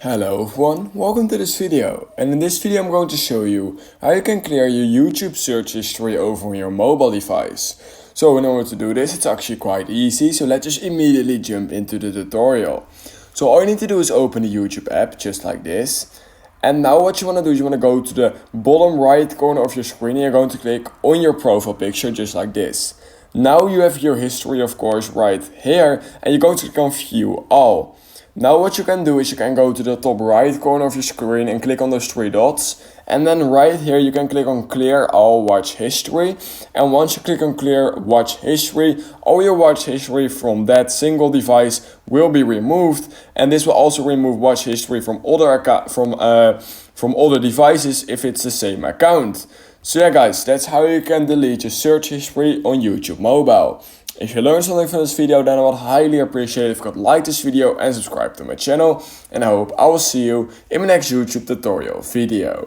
Hello everyone, welcome to this video, and in this video I'm going to show you how you can clear your YouTube search history over on your mobile device. So in order to do this, it's actually quite easy, so let's just immediately jump into the tutorial. So all you need to do is open the YouTube app, just like this. And now what you want to do is you want to go to the bottom right corner of your screen and you're going to click on your profile picture, just like this. Now you have your history, of course, right here, and you're going to click on View All. Now what you can do is you can go to the top right corner of your screen and click on those three dots, and then right here you can click on Clear All Watch History, and once you click on Clear Watch History, all your watch history from that single device will be removed, and this will also remove watch history from other devices if it's the same account. So yeah guys, that's how you can delete your search history on YouTube mobile. If you learned something from this video, then I would highly appreciate it if you could like this video and subscribe to my channel. And I hope I will see you in my next YouTube tutorial video.